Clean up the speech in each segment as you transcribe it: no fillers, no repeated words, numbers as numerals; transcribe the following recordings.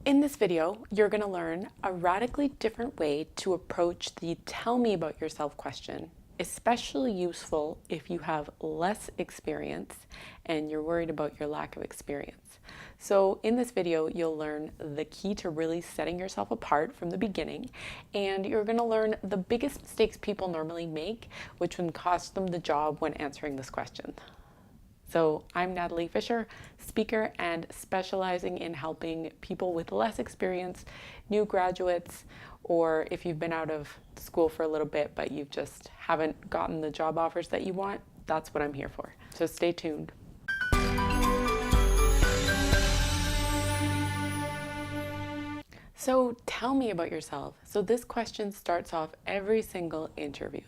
In this video, you're going to learn a radically different way to approach the tell me about yourself question, especially useful if you have less experience and you're worried about your lack of experience. So in this video, you'll learn the key to really setting yourself apart from the beginning, and you're going to learn the biggest mistakes people normally make, which can cost them the job when answering this question. So I'm Natalie Fisher, speaker and specializing in helping people with less experience, new graduates, or if you've been out of school for a little bit but you just haven't gotten the job offers that you want, that's what I'm here for. So stay tuned. So tell me about yourself. So this question starts off every single interview.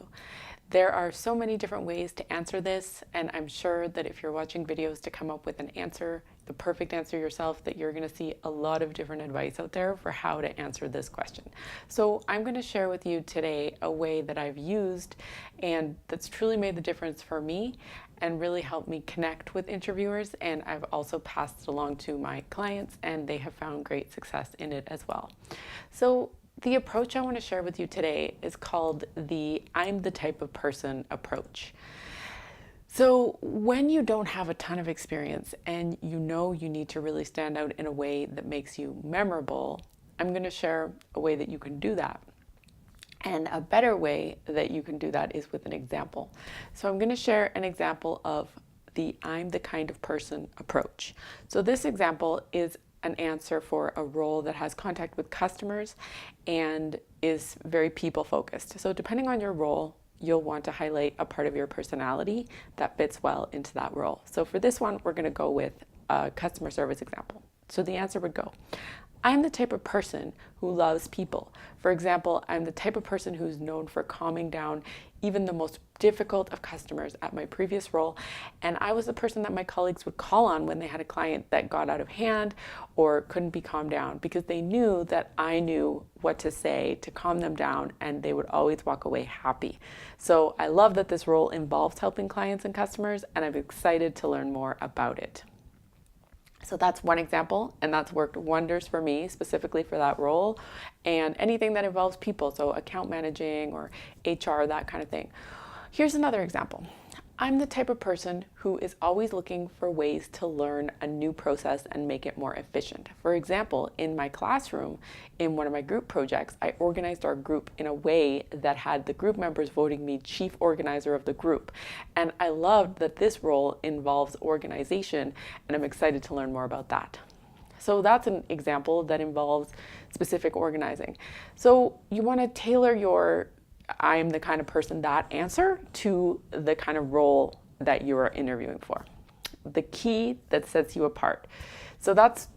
There are so many different ways to answer this, and I'm sure that if you're watching videos to come up with an answer, the perfect answer yourself, that you're going to see a lot of different advice out there for how to answer this question. So I'm going to share with you today a way that I've used and that's truly made the difference for me and really helped me connect with interviewers, and I've also passed it along to my clients and they have found great success in it as well. So the approach I want to share with you today is called the I'm the type of person approach. So when you don't have a ton of experience and you know you need to really stand out in a way that makes you memorable, I'm going to share a way that you can do that. And a better way that you can do that is with an example. So I'm going to share an example of the I'm the kind of person approach. So this example is an answer for a role that has contact with customers and is very people focused. So depending on your role, you'll want to highlight a part of your personality that fits well into that role. So for this one, we're going to go with a customer service example. So the answer would go, I'm the type of person who loves people. For example, I'm the type of person who's known for calming down even the most difficult of customers at my previous role. And I was the person that my colleagues would call on when they had a client that got out of hand or couldn't be calmed down, because they knew that I knew what to say to calm them down and they would always walk away happy. So I love that this role involves helping clients and customers, and I'm excited to learn more about it. So that's one example, and that's worked wonders for me, specifically for that role, and anything that involves people, so account managing or HR, that kind of thing. Here's another example. I'm the type of person who is always looking for ways to learn a new process and make it more efficient. For example, in my classroom, in one of my group projects, I organized our group in a way that had the group members voting me chief organizer of the group. And I loved that this role involves organization, and I'm excited to learn more about that. So that's an example that involves specific organizing. So you want to tailor your I'm the kind of person that answer to the kind of role that you are interviewing for. The key that sets you apart. So that's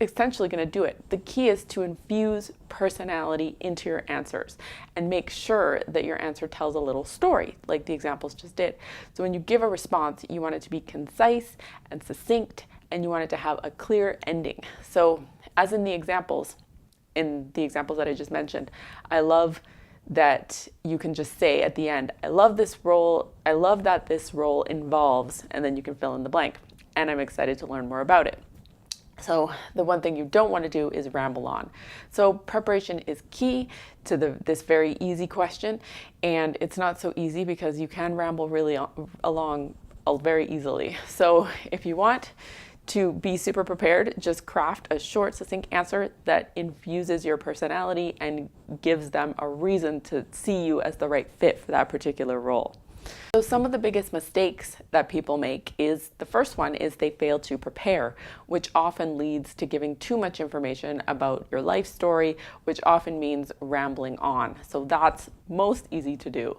essentially going to do it. The key is to infuse personality into your answers and make sure that your answer tells a little story, like the examples just did. So when you give a response, you want it to be concise and succinct, and you want it to have a clear ending. So as in the examples that I just mentioned, I love that you can just say at the end, I love this role, I love that this role involves, and then you can fill in the blank, and I'm excited to learn more about it. So the one thing you don't want to do is ramble on. So preparation is key to this very easy question, and it's not so easy because you can ramble really along very easily. So if you want to be super prepared, just craft a short, succinct answer that infuses your personality and gives them a reason to see you as the right fit for that particular role. So some of the biggest mistakes that people make is, the first one is they fail to prepare, which often leads to giving too much information about your life story, which often means rambling on. So that's most easy to do.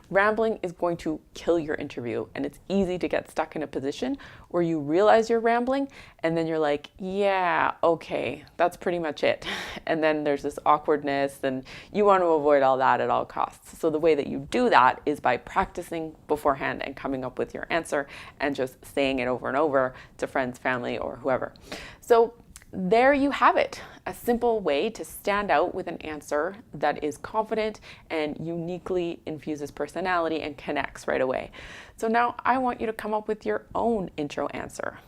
Rambling is going to kill your interview, and it's easy to get stuck in a position where you realize you're rambling and then you're like, yeah, okay, that's pretty much it. And then there's this awkwardness, and you want to avoid all that at all costs. So the way that you do that is by practicing beforehand and coming up with your answer and just saying it over and over to friends, family, or whoever. So there you have it, a simple way to stand out with an answer that is confident and uniquely infuses personality and connects right away. So now I want you to come up with your own intro answer.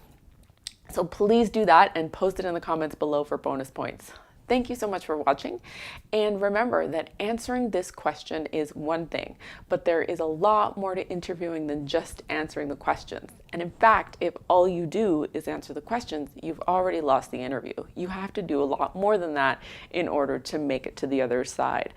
So please do that and post it in the comments below for bonus points. Thank you so much for watching. And remember that answering this question is one thing, but there is a lot more to interviewing than just answering the questions. And in fact, if all you do is answer the questions, you've already lost the interview. You have to do a lot more than that in order to make it to the other side.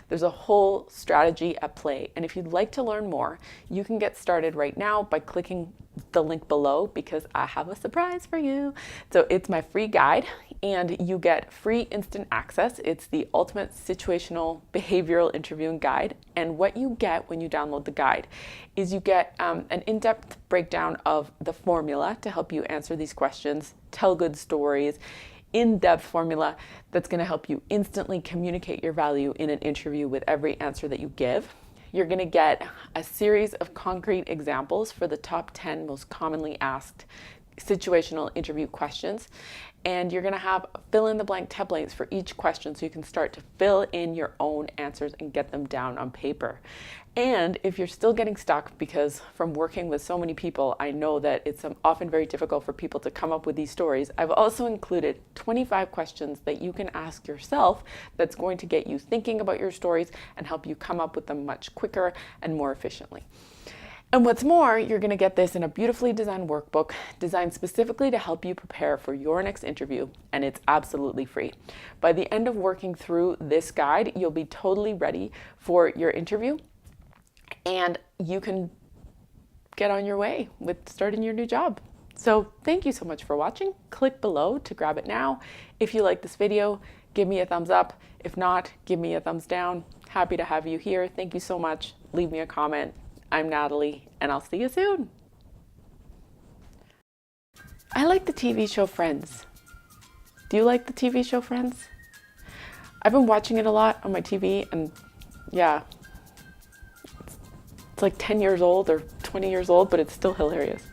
There's a whole strategy at play. And if you'd like to learn more, you can get started right now by clicking the link below, because I have a surprise for you. So it's my free guide and you get free instant access. It's the ultimate situational behavioral interviewing guide. And what you get when you download the guide is you get an in-depth breakdown of the formula to help you answer these questions, tell good stories, in-depth formula that's going to help you instantly communicate your value in an interview with every answer that you give. You're going to get a series of concrete examples for the top 10 most commonly asked situational interview questions. And you're going to have fill in the blank templates for each question so you can start to fill in your own answers and get them down on paper. And if you're still getting stuck, because from working with so many people, I know that it's often very difficult for people to come up with these stories, I've also included 25 questions that you can ask yourself that's going to get you thinking about your stories and help you come up with them much quicker and more efficiently. And what's more, you're going to get this in a beautifully designed workbook designed specifically to help you prepare for your next interview, and it's absolutely free. By the end of working through this guide, you'll be totally ready for your interview, and you can get on your way with starting your new job. So thank you so much for watching. Click below to grab it now. If you like this video, give me a thumbs up. If not, give me a thumbs down. Happy to have you here. Thank you so much. Leave me a comment. I'm Natalie, and I'll see you soon. I like the TV show Friends. Do you like the TV show Friends? I've been watching it a lot on my TV, and yeah, it's like 10 years old or 20 years old, but it's still hilarious.